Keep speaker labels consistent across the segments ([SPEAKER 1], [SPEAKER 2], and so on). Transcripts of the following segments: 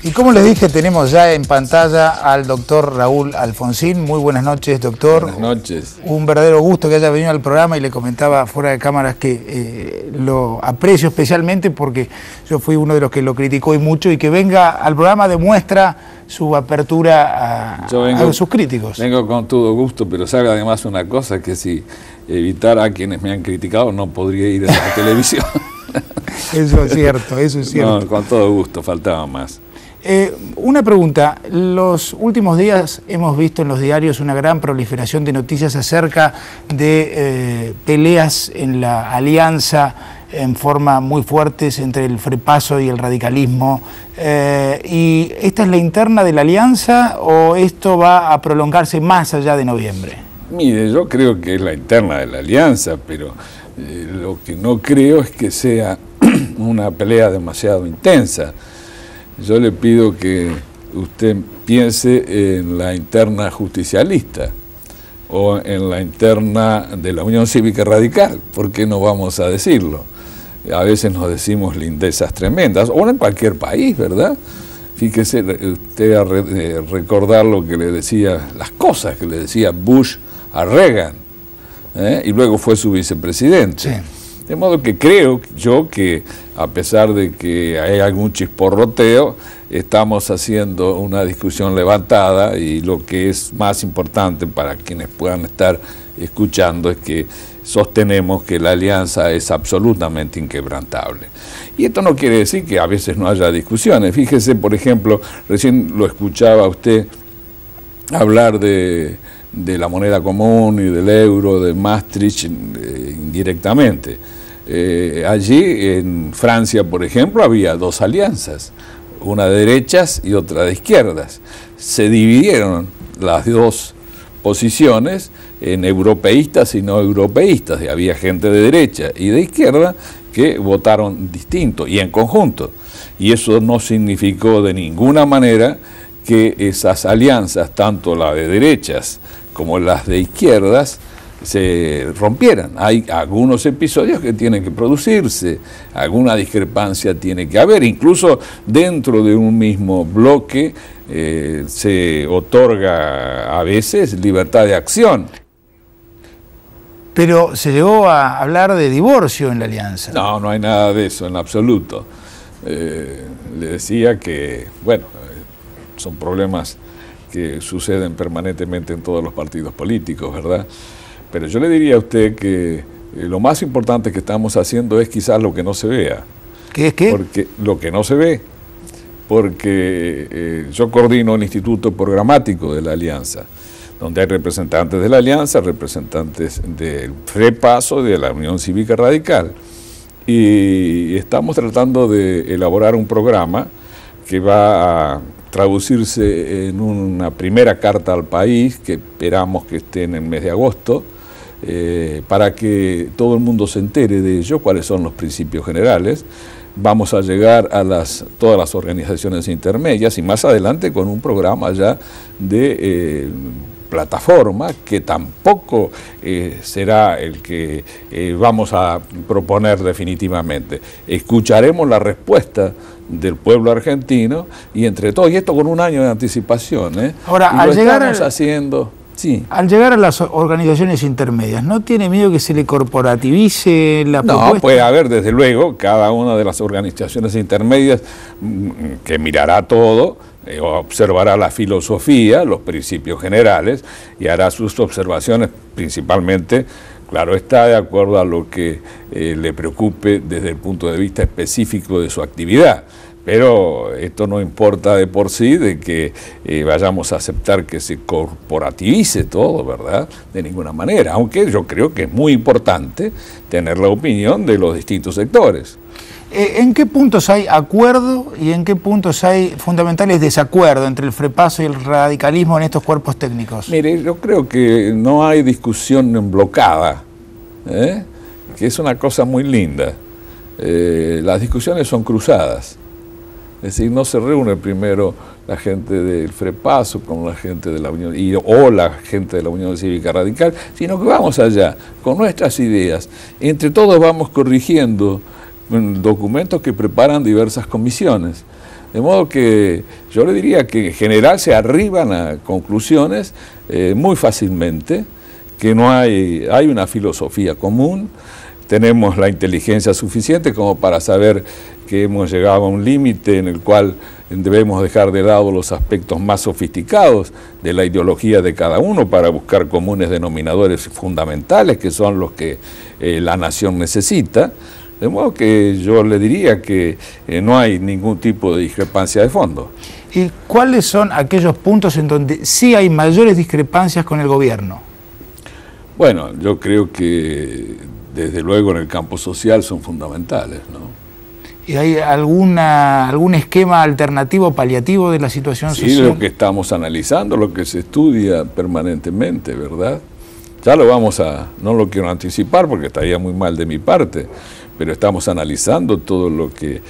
[SPEAKER 1] Y como les dije, tenemos ya en pantalla al doctor Raúl Alfonsín. Muy buenas noches, doctor.
[SPEAKER 2] Buenas noches.
[SPEAKER 1] Un verdadero gusto que haya venido al programa, y le comentaba fuera de cámaras que lo aprecio especialmente porque yo fui uno de los que lo criticó y mucho, y que venga al programa demuestra su apertura a sus críticos.
[SPEAKER 2] Vengo con todo gusto, pero sabe además una cosa, que si evitara a quienes me han criticado no podría ir a la televisión.
[SPEAKER 1] Eso es cierto, eso es cierto.
[SPEAKER 2] No, con todo gusto, faltaba más.
[SPEAKER 1] Una pregunta, los últimos días hemos visto en los diarios una gran proliferación de noticias acerca de peleas en la alianza en forma muy fuertes entre el Frepaso y el radicalismo. ¿Y esta es la interna de la alianza o esto va a prolongarse más allá de noviembre?
[SPEAKER 2] Mire, yo creo que es la interna de la alianza, pero lo que no creo es que sea una pelea demasiado intensa. Yo le pido que usted piense en la interna justicialista o en la interna de la Unión Cívica Radical. ¿Por qué no vamos a decirlo? A veces nos decimos lindezas tremendas, o en cualquier país, ¿verdad? Fíjese usted a recordar lo que le decía, las cosas que le decía Bush a Reagan, y luego fue su vicepresidente. Sí. De modo que creo yo que, a pesar de que hay algún chisporroteo, estamos haciendo una discusión levantada, y lo que es más importante para quienes puedan estar escuchando es que sostenemos que la alianza es absolutamente inquebrantable. Y esto no quiere decir que a veces no haya discusiones. Fíjese, por ejemplo, recién lo escuchaba a usted hablar de la moneda común y del euro, de Maastricht, indirectamente. Allí en Francia, por ejemplo, había dos alianzas, una de derechas y otra de izquierdas. Se dividieron las dos posiciones en europeístas y no europeístas, y había gente de derecha y de izquierda que votaron distinto y en conjunto. Y eso no significó de ninguna manera que esas alianzas, tanto la de derechas como las de izquierdas, se rompieran. Hay algunos episodios que tienen que producirse, alguna discrepancia tiene que haber, incluso dentro de un mismo bloque se otorga a veces libertad de acción.
[SPEAKER 1] Pero se llegó a hablar de divorcio en la alianza.
[SPEAKER 2] No, no hay nada de eso en absoluto. Le decía que, bueno, son problemas que suceden permanentemente en todos los partidos políticos, ¿verdad? Pero yo le diría a usted que lo más importante que estamos haciendo es quizás lo que no se vea.
[SPEAKER 1] ¿Qué es qué?
[SPEAKER 2] Porque lo que no se ve, porque yo coordino el Instituto Programático de la Alianza, donde hay representantes de la Alianza, representantes del Frepaso y de la Unión Cívica Radical. Y estamos tratando de elaborar un programa que va a traducirse en una primera carta al país, que esperamos que esté en el mes de agosto, para que todo el mundo se entere de ello, cuáles son los principios generales. Vamos a llegar a todas las organizaciones intermedias, y más adelante con un programa ya de plataforma, que tampoco será el que vamos a proponer definitivamente. Escucharemos la respuesta del pueblo argentino, y entre todos, y esto con un año de anticipación.
[SPEAKER 1] Ahora,
[SPEAKER 2] al llegar haciendo... Sí.
[SPEAKER 1] Al llegar a las organizaciones intermedias, ¿no tiene miedo que se le corporativice la propuesta?
[SPEAKER 2] No, puede haber, desde luego, cada una de las organizaciones intermedias que mirará todo, observará la filosofía, los principios generales, y hará sus observaciones principalmente, claro está, de acuerdo a lo que le preocupe desde el punto de vista específico de su actividad. Pero esto no importa de por sí de que vayamos a aceptar que se corporativice todo, ¿verdad? De ninguna manera, aunque yo creo que es muy importante tener la opinión de los distintos sectores.
[SPEAKER 1] ¿En qué puntos hay acuerdo y en qué puntos hay fundamentales desacuerdo entre el Frepaso y el radicalismo en estos cuerpos técnicos? Mire,
[SPEAKER 2] yo creo que no hay discusión emblocada, que es una cosa muy linda. Las discusiones son cruzadas. Es decir, no se reúne primero la gente del Frepaso con la gente de la Unión, o la gente de la Unión Cívica Radical, sino que vamos allá con nuestras ideas. Entre todos vamos corrigiendo documentos que preparan diversas comisiones. De modo que yo le diría que en general se arriban a conclusiones muy fácilmente, que no hay una filosofía común, tenemos la inteligencia suficiente como para saber que hemos llegado a un límite en el cual debemos dejar de lado los aspectos más sofisticados de la ideología de cada uno para buscar comunes denominadores fundamentales, que son los que la nación necesita. De modo que yo le diría que no hay ningún tipo de discrepancia de fondo.
[SPEAKER 1] ¿Y cuáles son aquellos puntos en donde sí hay mayores discrepancias con el gobierno?
[SPEAKER 2] Bueno, yo creo que desde luego en el campo social son fundamentales, ¿no?
[SPEAKER 1] ¿Y hay algún esquema alternativo, paliativo de la situación social?
[SPEAKER 2] Sí, lo que estamos analizando, lo que se estudia permanentemente, ¿verdad? Ya lo vamos a, no lo quiero anticipar porque estaría muy mal de mi parte, pero estamos analizando todo lo que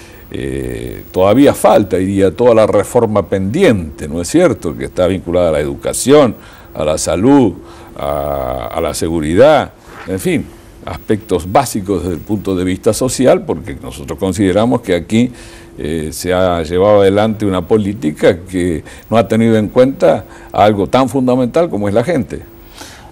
[SPEAKER 2] todavía falta, iría toda la reforma pendiente, ¿no es cierto?, que está vinculada a la educación, a la salud, a la seguridad, en fin, aspectos básicos desde el punto de vista social, porque nosotros consideramos que aquí se ha llevado adelante una política que no ha tenido en cuenta algo tan fundamental como es la gente.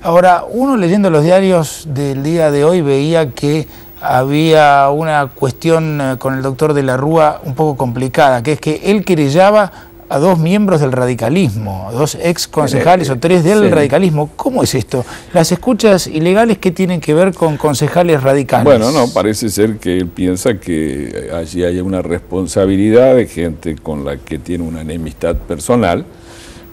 [SPEAKER 2] Ahora,
[SPEAKER 1] uno leyendo los diarios del día de hoy veía que había una cuestión con el doctor de la Rúa un poco complicada, que es que él querellaba a dos miembros del radicalismo, dos ex concejales o tres del radicalismo. ¿Cómo es esto? ¿Las escuchas ilegales qué tienen que ver con concejales radicales?
[SPEAKER 2] Bueno, no, parece ser que él piensa que allí hay una responsabilidad de gente con la que tiene una enemistad personal,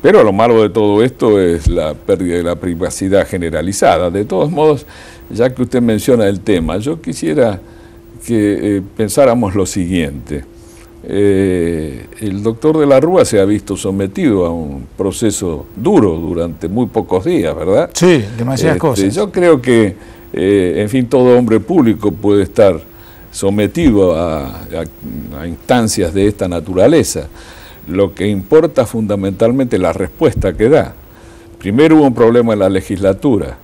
[SPEAKER 2] pero lo malo de todo esto es la pérdida de la privacidad generalizada. De todos modos, ya que usted menciona el tema, yo quisiera que pensáramos lo siguiente. El doctor de la Rúa se ha visto sometido a un proceso duro durante muy pocos días, ¿verdad?
[SPEAKER 1] Sí, demasiadas cosas.
[SPEAKER 2] Yo creo que, en fin, todo hombre público puede estar sometido a instancias de esta naturaleza. Lo que importa fundamentalmente es la respuesta que da. Primero hubo un problema en la legislatura,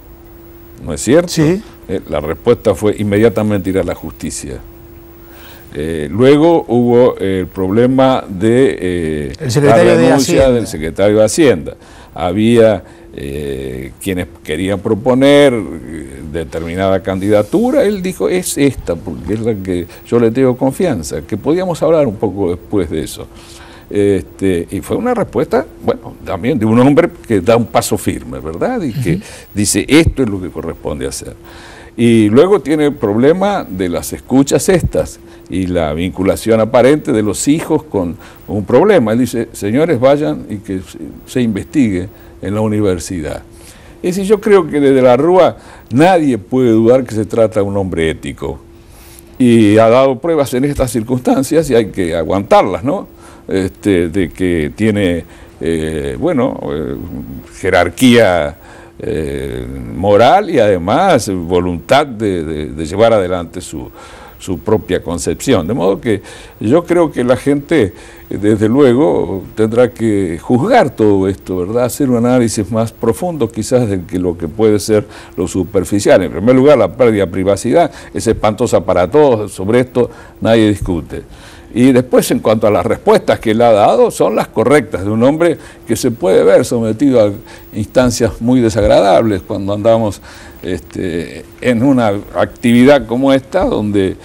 [SPEAKER 2] ¿no es cierto?
[SPEAKER 1] Sí.
[SPEAKER 2] La respuesta fue inmediatamente ir a la justicia. Luego hubo el problema de la renuncia del secretario de Hacienda. Había quienes querían proponer determinada candidatura, él dijo, es esta, porque es la que yo le tengo confianza, que podíamos hablar un poco después de eso. Y fue una respuesta, bueno, también de un hombre que da un paso firme, ¿verdad? Y que dice, esto es lo que corresponde hacer. Y luego tiene el problema de las escuchas estas y la vinculación aparente de los hijos con un problema. Él dice, señores, vayan y que se investigue en la universidad. Es decir, yo creo que desde la Rúa nadie puede dudar que se trata de un hombre ético. Y ha dado pruebas en estas circunstancias y hay que aguantarlas, ¿no? De que tiene, jerarquía moral y además voluntad de llevar adelante su propia concepción. De modo que yo creo que la gente, desde luego, tendrá que juzgar todo esto, ¿verdad? Hacer un análisis más profundo quizás de que lo que puede ser lo superficial. En primer lugar, la pérdida de privacidad es espantosa para todos, sobre esto nadie discute. Y después, en cuanto a las respuestas que él ha dado, son las correctas de un hombre que se puede ver sometido a instancias muy desagradables cuando andamos en una actividad como esta, donde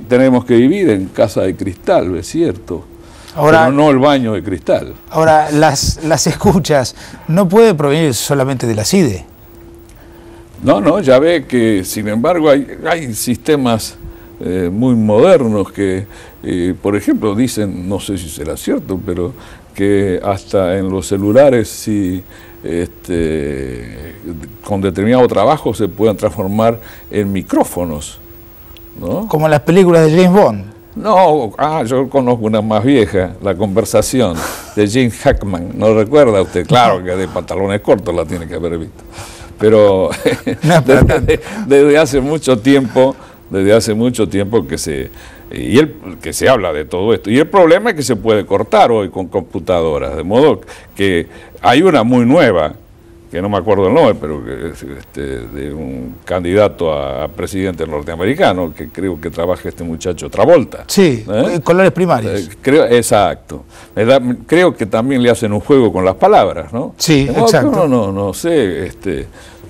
[SPEAKER 2] tenemos que vivir en casa de cristal, es cierto, ahora, pero no el baño de cristal.
[SPEAKER 1] Ahora, las escuchas no puede provenir solamente de la CIDE.
[SPEAKER 2] No, ya ve que, sin embargo, hay sistemas muy modernos que, por ejemplo, dicen, no sé si será cierto, pero que hasta en los celulares, si con determinado trabajo se pueden transformar en micrófonos, ¿no?
[SPEAKER 1] Como en las películas de James Bond.
[SPEAKER 2] No, yo conozco una más vieja, La conversación, de Gene Hackman. ¿No recuerda usted? Claro que de pantalones cortos la tiene que haber visto. Pero desde hace mucho tiempo que se habla de todo esto. Y el problema es que se puede cortar hoy con computadoras, de modo que hay una muy nueva que no me acuerdo el nombre, pero que es de un candidato a presidente norteamericano, que creo que trabaja este muchacho Travolta.
[SPEAKER 1] Sí, colores primarios.
[SPEAKER 2] Exacto. Creo que también le hacen un juego con las palabras, ¿no?
[SPEAKER 1] Sí, exacto.
[SPEAKER 2] No sé,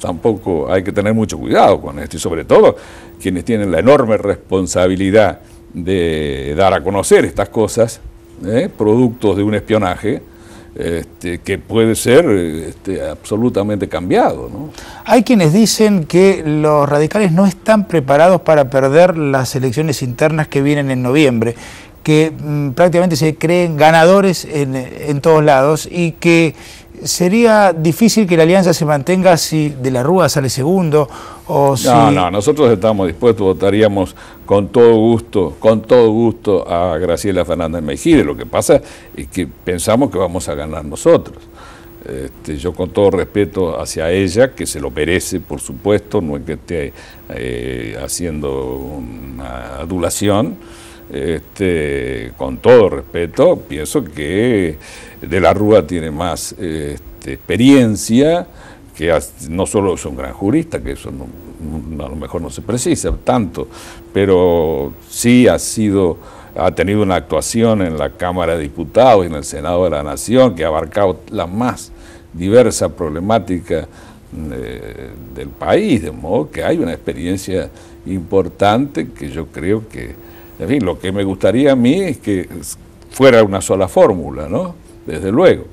[SPEAKER 2] tampoco hay que tener mucho cuidado con esto, y sobre todo quienes tienen la enorme responsabilidad de dar a conocer estas cosas, productos de un espionaje, que puede ser absolutamente cambiado, ¿no?
[SPEAKER 1] Hay quienes dicen que los radicales no están preparados para perder las elecciones internas que vienen en noviembre, que prácticamente se creen ganadores en todos lados y que sería difícil que la alianza se mantenga si De la Rúa sale segundo o si...
[SPEAKER 2] No, nosotros estamos dispuestos, votaríamos con todo gusto a Graciela Fernández Mejide. Lo que pasa es que pensamos que vamos a ganar nosotros. Yo con todo respeto hacia ella, que se lo merece, por supuesto, no es que esté haciendo una adulación, con todo respeto, pienso que De la Rúa tiene más experiencia, que no solo es un gran jurista, que eso a lo mejor no se precisa tanto, pero sí ha tenido una actuación en la Cámara de Diputados y en el Senado de la Nación que ha abarcado la más diversa problemática del país, de modo que hay una experiencia importante que yo creo que, en fin, lo que me gustaría a mí es que fuera una sola fórmula, ¿no? Desde luego.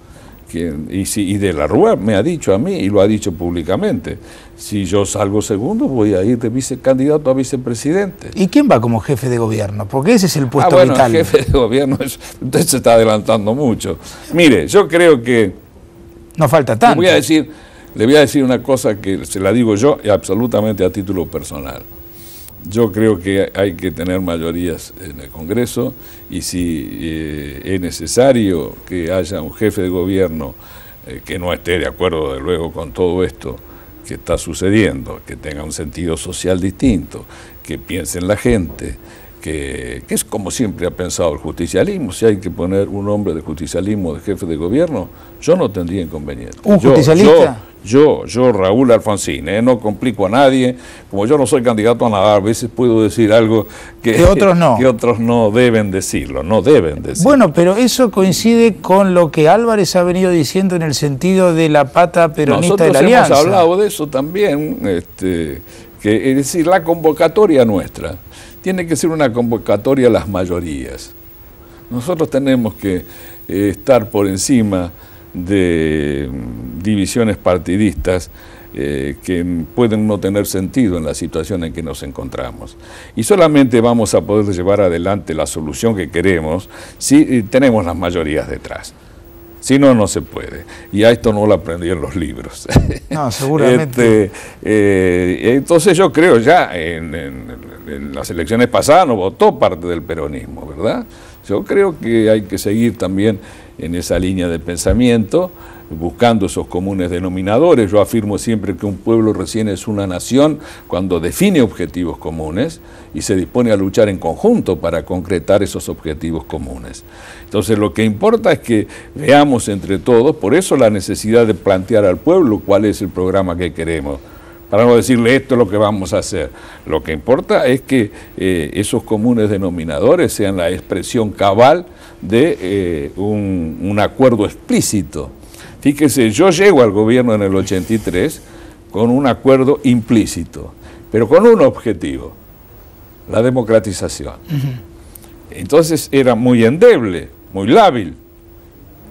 [SPEAKER 2] Y De la Rúa me ha dicho a mí, y lo ha dicho públicamente, si yo salgo segundo voy a ir de vicecandidato a vicepresidente.
[SPEAKER 1] ¿Y quién va como jefe de gobierno? Porque ese es el puesto
[SPEAKER 2] bueno,
[SPEAKER 1] vital.
[SPEAKER 2] El jefe de gobierno, usted se está adelantando mucho. Mire, yo creo que...
[SPEAKER 1] No falta tanto.
[SPEAKER 2] Le voy a decir una cosa que se la digo yo absolutamente a título personal. Yo creo que hay que tener mayorías en el Congreso y si es necesario que haya un jefe de gobierno que no esté de acuerdo, de luego, con todo esto que está sucediendo, que tenga un sentido social distinto, que piense en la gente, que es como siempre ha pensado el justicialismo. Si hay que poner un hombre de justicialismo de jefe de gobierno, yo no tendría inconveniente.
[SPEAKER 1] ¿Un justicialista?
[SPEAKER 2] Yo, Raúl Alfonsín, no complico a nadie, como yo no soy candidato a nada, a veces puedo decir algo que otros no deben decirlo,
[SPEAKER 1] Bueno, pero eso coincide con lo que Álvarez ha venido diciendo en el sentido de la pata peronista de la alianza.
[SPEAKER 2] Nosotros hemos hablado de eso también, que es decir, la convocatoria nuestra tiene que ser una convocatoria a las mayorías. Nosotros tenemos que estar por encima de divisiones partidistas que pueden no tener sentido en la situación en que nos encontramos. Y solamente vamos a poder llevar adelante la solución que queremos si tenemos las mayorías detrás. Si no, no se puede. Y a esto no lo aprendí en los libros.
[SPEAKER 1] No, seguramente.
[SPEAKER 2] Entonces yo creo ya en las elecciones pasadas no votó parte del peronismo, ¿verdad? Yo creo que hay que seguir también en esa línea de pensamiento, buscando esos comunes denominadores. Yo afirmo siempre que un pueblo recién es una nación cuando define objetivos comunes y se dispone a luchar en conjunto para concretar esos objetivos comunes. Entonces lo que importa es que veamos entre todos, por eso la necesidad de plantear al pueblo cuál es el programa que queremos, para no decirle esto es lo que vamos a hacer. Lo que importa es que esos comunes denominadores sean la expresión cabal de un acuerdo explícito. Fíjese, yo llego al gobierno en el 83 con un acuerdo implícito, pero con un objetivo, la democratización. Entonces era muy endeble, muy lábil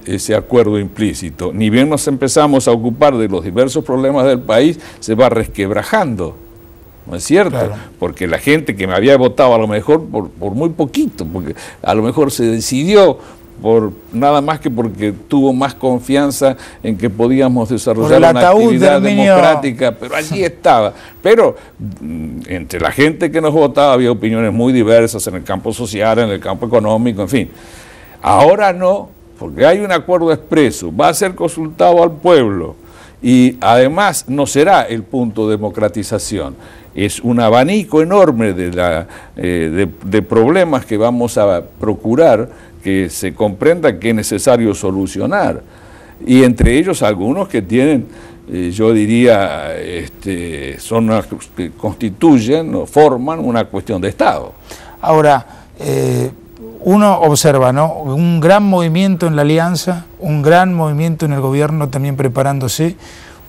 [SPEAKER 2] ese acuerdo implícito. Ni bien nos empezamos a ocupar de los diversos problemas del país, se va resquebrajando, ¿no es cierto? Claro. Porque la gente que me había votado a lo mejor por muy poquito, porque a lo mejor se decidió por nada más que porque tuvo más confianza en que podíamos desarrollar una actividad democrática, pero allí estaba. Pero entre la gente que nos votaba había opiniones muy diversas en el campo social, en el campo económico, en fin. Ahora no, porque hay un acuerdo expreso, va a ser consultado al pueblo y además no será el punto de democratización. Es un abanico enorme de problemas que vamos a procurar que se comprenda que es necesario solucionar, y entre ellos algunos que tienen yo diría, son las que constituyen o forman una cuestión de Estado.
[SPEAKER 1] Ahora, uno observa, ¿no?, un gran movimiento en la alianza, un gran movimiento en el gobierno también preparándose,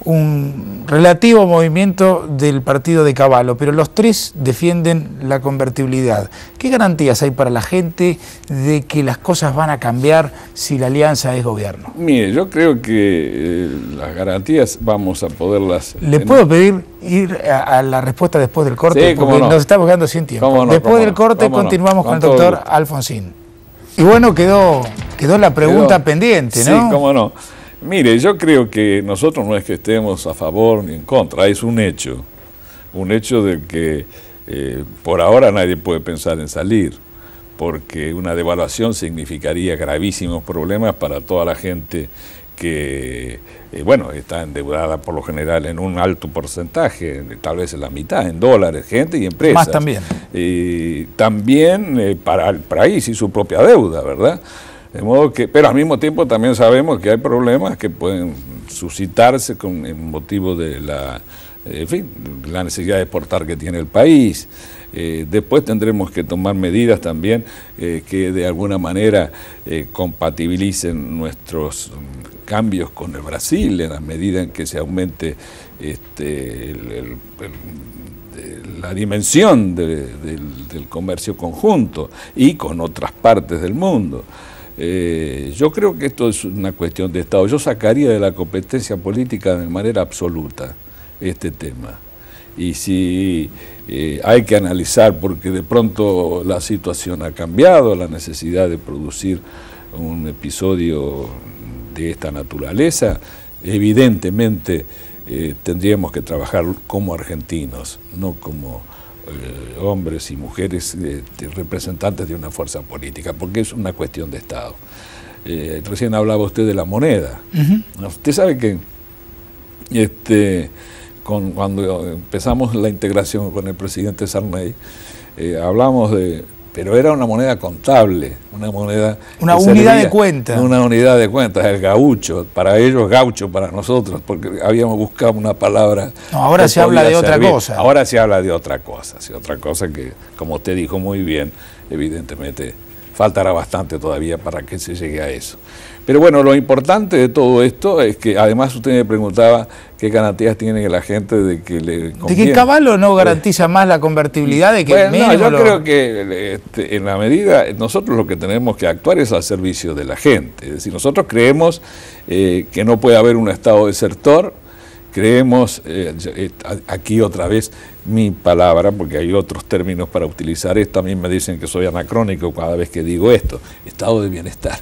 [SPEAKER 1] un relativo movimiento del partido de Cavallo, pero los tres defienden la convertibilidad. ¿Qué garantías hay para la gente de que las cosas van a cambiar si la alianza es gobierno?
[SPEAKER 2] Mire, yo creo que las garantías vamos a poderlas...
[SPEAKER 1] ¿Le puedo pedir ir a la respuesta después del corte?
[SPEAKER 2] Sí,
[SPEAKER 1] porque
[SPEAKER 2] no.
[SPEAKER 1] nos estamos quedando sin tiempo.
[SPEAKER 2] No,
[SPEAKER 1] después del corte continuamos con el doctor Alfonsín. Y bueno, quedó la pregunta pendiente, ¿no?
[SPEAKER 2] Sí, cómo no. Mire, yo creo que nosotros no es que estemos a favor ni en contra, es un hecho del que por ahora nadie puede pensar en salir, porque una devaluación significaría gravísimos problemas para toda la gente que, bueno, está endeudada por lo general en un alto porcentaje, tal vez en la mitad, en dólares, gente y empresas.
[SPEAKER 1] Más también.
[SPEAKER 2] También para el país y su propia deuda, ¿verdad? De modo que, pero al mismo tiempo también sabemos que hay problemas que pueden suscitarse en motivo de la necesidad de exportar que tiene el país. Después tendremos que tomar medidas también que de alguna manera compatibilicen nuestros cambios con el Brasil en la medida en que se aumente la dimensión del comercio conjunto y con otras partes del mundo. Yo creo que esto es una cuestión de Estado. Yo sacaría de la competencia política de manera absoluta este tema. Y si hay que analizar, porque de pronto la situación ha cambiado, la necesidad de producir un episodio de esta naturaleza, evidentemente tendríamos que trabajar como argentinos, no como hombres y mujeres representantes de una fuerza política, porque es una cuestión de Estado. Recién hablaba usted de la moneda. Usted sabe que cuando empezamos la integración con el presidente Sarney, hablamos de... Pero era una moneda contable, una moneda...
[SPEAKER 1] Una unidad de cuenta.
[SPEAKER 2] Una unidad de cuentas, el gaucho, para ellos gaucho, para nosotros, porque habíamos buscado una palabra...
[SPEAKER 1] No, ahora se habla de otra cosa.
[SPEAKER 2] Ahora se habla de otra cosa, que, como usted dijo muy bien, evidentemente faltará bastante todavía para que se llegue a eso. Pero bueno, lo importante de todo esto es que, además usted me preguntaba qué garantías tiene la gente de que le conviene.
[SPEAKER 1] ¿De que Cavallo no garantiza más la convertibilidad? De que
[SPEAKER 2] bueno, no, yo creo que en la medida, nosotros lo que tenemos que actuar es al servicio de la gente. Es decir, nosotros creemos que no puede haber un Estado desertor. Creemos, aquí otra vez mi palabra, porque hay otros términos para utilizar esto, a mí me dicen que soy anacrónico cada vez que digo esto, estado de bienestar,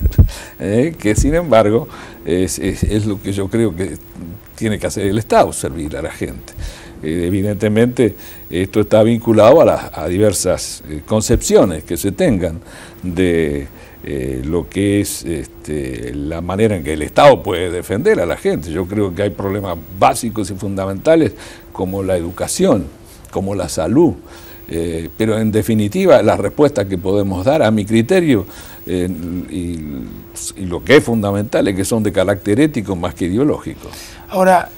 [SPEAKER 2] que sin embargo es lo que yo creo que tiene que hacer el Estado, servir a la gente. Evidentemente esto está vinculado a diversas concepciones que se tengan de lo que es la manera en que el Estado puede defender a la gente. Yo creo que hay problemas básicos y fundamentales como la educación, como la salud, pero en definitiva las respuestas que podemos dar, a mi criterio, y lo que es fundamental es que son de carácter ético más que ideológico.
[SPEAKER 1] Ahora,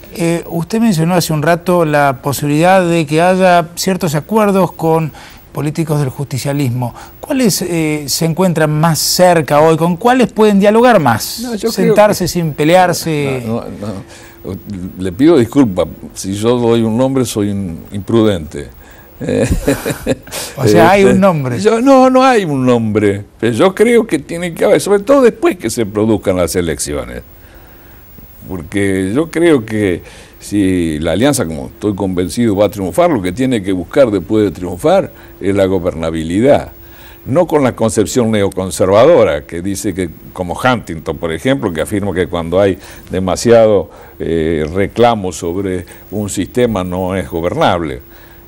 [SPEAKER 1] usted mencionó hace un rato la posibilidad de que haya ciertos acuerdos con políticos del justicialismo. ¿Cuáles se encuentran más cerca hoy? ¿Con cuáles pueden dialogar más? No, sentarse sin pelearse.
[SPEAKER 2] No. Le pido disculpas, si yo doy un nombre soy imprudente.
[SPEAKER 1] O sea, hay un nombre.
[SPEAKER 2] No hay un nombre, pero yo creo que tiene que haber, sobre todo después que se produzcan las elecciones. Porque yo creo que si la alianza, como estoy convencido, va a triunfar, lo que tiene que buscar después de triunfar es la gobernabilidad. No con la concepción neoconservadora, que dice que, como Huntington, por ejemplo, que afirma que cuando hay demasiado reclamo sobre un sistema no es gobernable.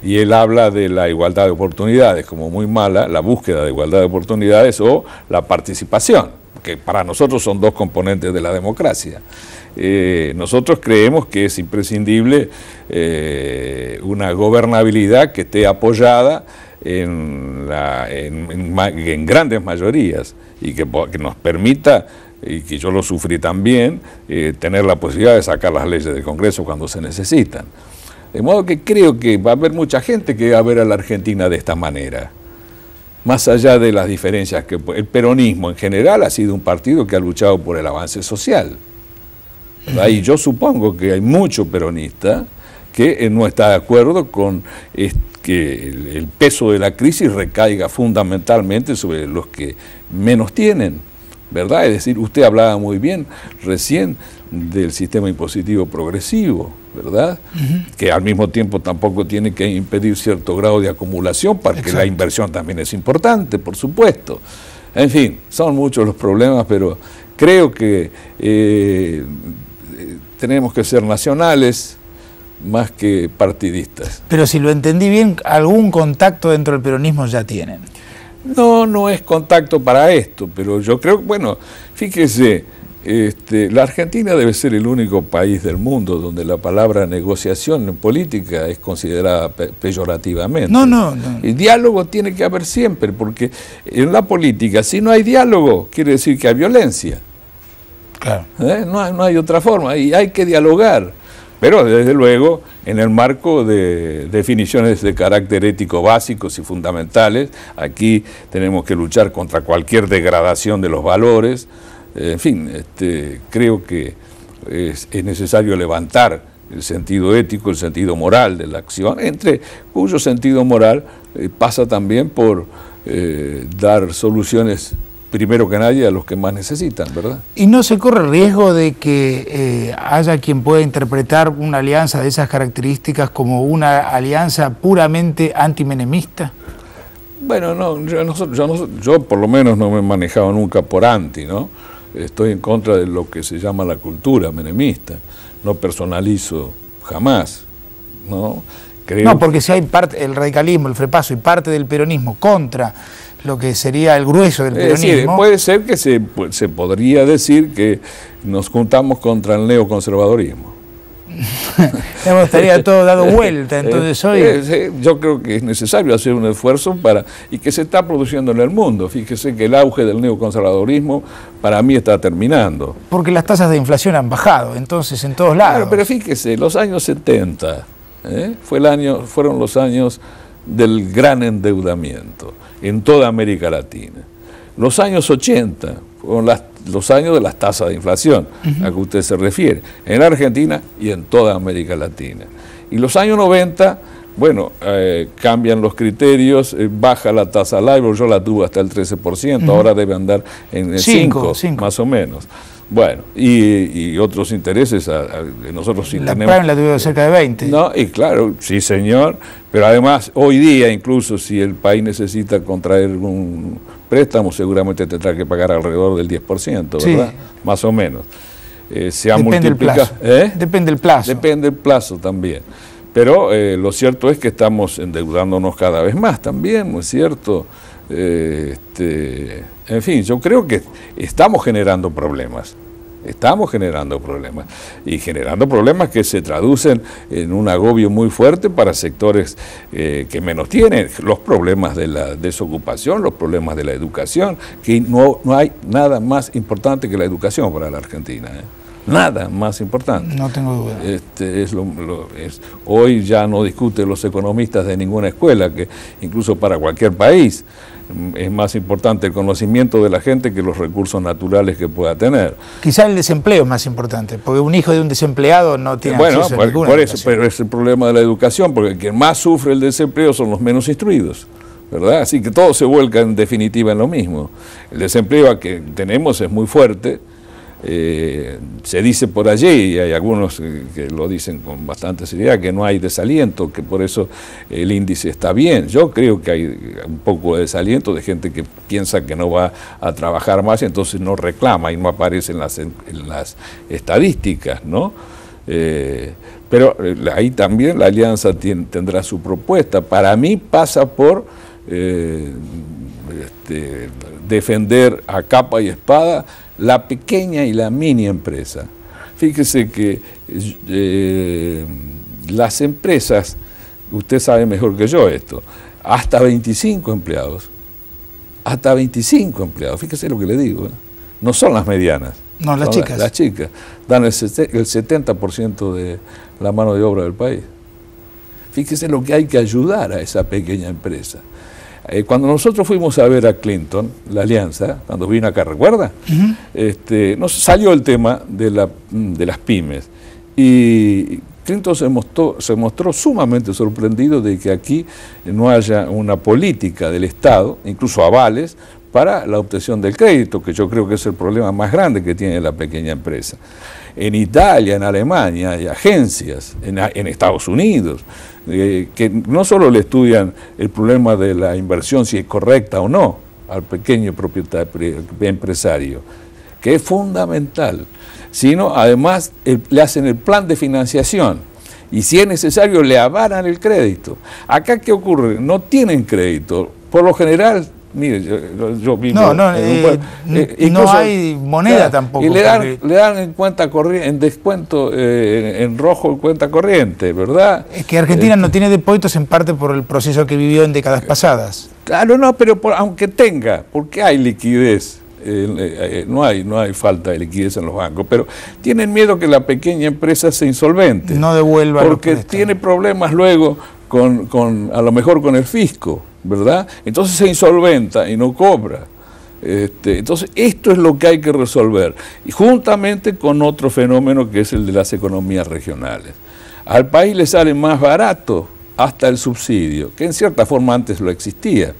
[SPEAKER 2] Y él habla de la igualdad de oportunidades como muy mala, la búsqueda de igualdad de oportunidades o la participación, que para nosotros son dos componentes de la democracia. Nosotros creemos que es imprescindible una gobernabilidad que esté apoyada en grandes mayorías y que nos permita y que yo lo sufrí también, tener la posibilidad de sacar las leyes del Congreso cuando se necesitan. De modo que creo que va a haber mucha gente que va a ver a la Argentina de esta manera. Más allá de las diferencias, que el peronismo en general ha sido un partido que ha luchado por el avance social, ¿verdad? Y yo supongo que hay mucho peronista que no está de acuerdo con que el peso de la crisis recaiga fundamentalmente sobre los que menos tienen, ¿verdad? Es decir, usted hablaba muy bien recién del sistema impositivo progresivo, ¿verdad? Que al mismo tiempo tampoco tiene que impedir cierto grado de acumulación, porque la inversión también es importante, por supuesto. En fin, son muchos los problemas, pero creo que tenemos que ser nacionales más que partidistas.
[SPEAKER 1] Pero si lo entendí bien, algún contacto dentro del peronismo ya tienen.
[SPEAKER 2] No, no es contacto para esto, pero yo creo, bueno, fíjese, la Argentina debe ser el único país del mundo donde la palabra negociación en política es considerada peyorativamente.
[SPEAKER 1] No.
[SPEAKER 2] El diálogo tiene que haber siempre, porque en la política, si no hay diálogo, quiere decir que hay violencia.
[SPEAKER 1] Claro.
[SPEAKER 2] No hay otra forma, y hay que dialogar. Pero desde luego en el marco de definiciones de carácter ético básicos y fundamentales. Aquí tenemos que luchar contra cualquier degradación de los valores. En fin, creo que es necesario levantar el sentido ético, el sentido moral de la acción, cuyo sentido moral pasa también por dar soluciones primero que nadie a los que más necesitan, ¿verdad? ¿Y
[SPEAKER 1] no se corre el riesgo de que haya quien pueda interpretar una alianza de esas características como una alianza puramente antimenemista?
[SPEAKER 2] Bueno, no, yo por lo menos no me he manejado nunca por anti, ¿no? Estoy en contra de lo que se llama la cultura menemista. No personalizo jamás, ¿no?
[SPEAKER 1] No, porque si hay parte, el radicalismo, el frepaso y parte del peronismo contra lo que sería el grueso del peronismo.
[SPEAKER 2] Es decir, puede ser que se podría decir que nos juntamos contra el neoconservadorismo.
[SPEAKER 1] Estaría todo dado vuelta, entonces hoy...
[SPEAKER 2] Yo creo que es necesario hacer un esfuerzo y que se está produciendo en el mundo. Fíjese que el auge del neoconservadorismo para mí está terminando.
[SPEAKER 1] Porque las tasas de inflación han bajado, entonces, en todos lados.
[SPEAKER 2] Pero fíjese, los años 70 fueron los años del gran endeudamiento en toda América Latina. Los años 80 fueron los años de las tasas de inflación, a que usted se refiere, en Argentina y en toda América Latina. Y los años 90, bueno, cambian los criterios, baja la tasa LIBOR, yo la tuve hasta el 13%, ahora debe andar en el 5, más o menos. Bueno, y otros intereses, nosotros sí tenemos...
[SPEAKER 1] La Prime la tuvo cerca de 20.
[SPEAKER 2] No, y claro, sí señor, pero además hoy día incluso si el país necesita contraer un préstamo, seguramente tendrá que pagar alrededor del 10%, ¿verdad? Sí. Más o menos. Se ha multiplicado.
[SPEAKER 1] Depende del plazo.
[SPEAKER 2] Depende del plazo también. Pero lo cierto es que estamos endeudándonos cada vez más también, ¿no es cierto? En fin, yo creo que estamos generando problemas. Y generando problemas que se traducen en un agobio muy fuerte para sectores que menos tienen, los problemas de la desocupación, los problemas de la educación, que no hay nada más importante que la educación para la Argentina, Nada más importante.
[SPEAKER 1] No tengo duda.
[SPEAKER 2] Hoy ya no discuten los economistas de ninguna escuela, que incluso para cualquier país es más importante el conocimiento de la gente que los recursos naturales que pueda tener.
[SPEAKER 1] Quizá el desempleo es más importante, porque un hijo de un desempleado no tiene acceso a ninguna
[SPEAKER 2] por eso, pero es el problema de la educación, porque quien más sufre el desempleo son los menos instruidos, ¿verdad? Así que todo se vuelca en definitiva en lo mismo. El desempleo que tenemos es muy fuerte. Se dice por allí, y hay algunos que lo dicen con bastante seriedad, que no hay desaliento, que por eso el índice está bien. Yo creo que hay un poco de desaliento de gente que piensa que no va a trabajar más y entonces no reclama y no aparece en las estadísticas, ¿no? Pero ahí también la alianza tendrá su propuesta. Para mí pasa por defender a capa y espada la pequeña y la mini empresa. Fíjese que las empresas, usted sabe mejor que yo esto, hasta 25 empleados, fíjese lo que le digo, no son las medianas.
[SPEAKER 1] No, las chicas.
[SPEAKER 2] Las chicas dan el 70% de la mano de obra del país. Fíjese lo que hay que ayudar a esa pequeña empresa. Cuando nosotros fuimos a ver a Clinton, la alianza, cuando vino acá, ¿recuerda? Nos salió el tema de las pymes. Y Clinton se mostró sumamente sorprendido de que aquí no haya una política del Estado, incluso avales, para la obtención del crédito, que yo creo que es el problema más grande que tiene la pequeña empresa. En Italia, en Alemania, hay agencias, en Estados Unidos, que no solo le estudian el problema de la inversión, si es correcta o no, al pequeño empresario, que es fundamental, sino además le hacen el plan de financiación y si es necesario le avalan el crédito. Acá, ¿qué ocurre? No tienen crédito. Por lo general, mire, yo vivo
[SPEAKER 1] no hay moneda tampoco.
[SPEAKER 2] Y le dan en cuenta corriente, en descuento, en rojo en cuenta corriente, ¿verdad?
[SPEAKER 1] Es que Argentina no tiene depósitos en parte por el proceso que vivió en décadas pasadas.
[SPEAKER 2] Claro, no, pero aunque tenga, porque hay liquidez. No hay falta de liquidez en los bancos, pero tienen miedo que la pequeña empresa se insolvente.
[SPEAKER 1] No devuelva.
[SPEAKER 2] Porque tiene problemas luego a lo mejor con el fisco, ¿verdad? Entonces se insolventa y no cobra. Entonces esto es lo que hay que resolver, y juntamente con otro fenómeno que es el de las economías regionales. Al país le sale más barato hasta el subsidio, que en cierta forma antes lo existía.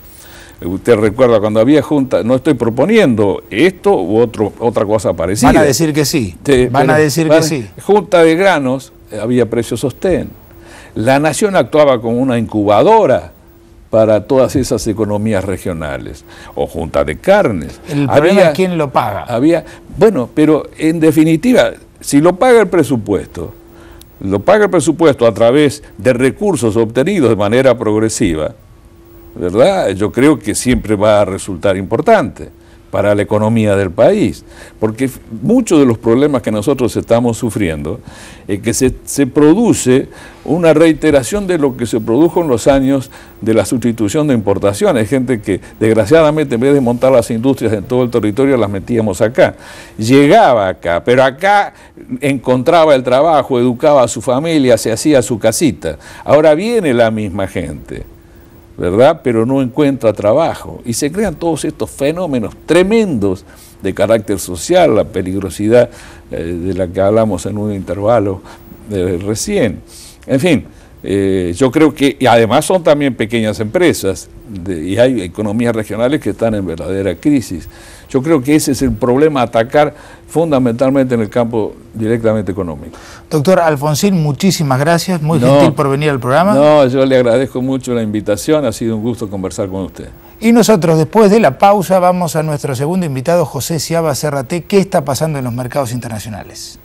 [SPEAKER 2] Usted recuerda cuando había junta, no estoy proponiendo esto u otra cosa parecida.
[SPEAKER 1] Van a decir que sí, van a decir que sí.
[SPEAKER 2] Junta de granos, había precio sostén. La Nación actuaba como una incubadora para todas esas economías regionales, o junta de carnes.
[SPEAKER 1] El problema es quién lo paga.
[SPEAKER 2] Bueno, pero en definitiva, si lo paga el presupuesto a través de recursos obtenidos de manera progresiva, ¿verdad? Yo creo que siempre va a resultar importante para la economía del país, porque muchos de los problemas que nosotros estamos sufriendo es que se produce una reiteración de lo que se produjo en los años de la sustitución de importaciones, gente que desgraciadamente en vez de montar las industrias en todo el territorio las metíamos acá, llegaba acá, pero acá encontraba el trabajo, educaba a su familia, se hacía su casita. Ahora viene la misma gente, ¿verdad? Pero no encuentra trabajo y se crean todos estos fenómenos tremendos de carácter social, la peligrosidad de la que hablamos en un intervalo recién. En fin, yo creo que, y además son también pequeñas empresas y hay economías regionales que están en verdadera crisis. Yo creo que ese es el problema a atacar fundamentalmente en el campo directamente económico.
[SPEAKER 1] Doctor Alfonsín, muchísimas gracias, muy gentil por venir al programa.
[SPEAKER 2] No, yo le agradezco mucho la invitación, ha sido un gusto conversar con usted.
[SPEAKER 1] Y nosotros, después de la pausa, vamos a nuestro segundo invitado, José Ciaba Serraté. ¿Qué está pasando en los mercados internacionales?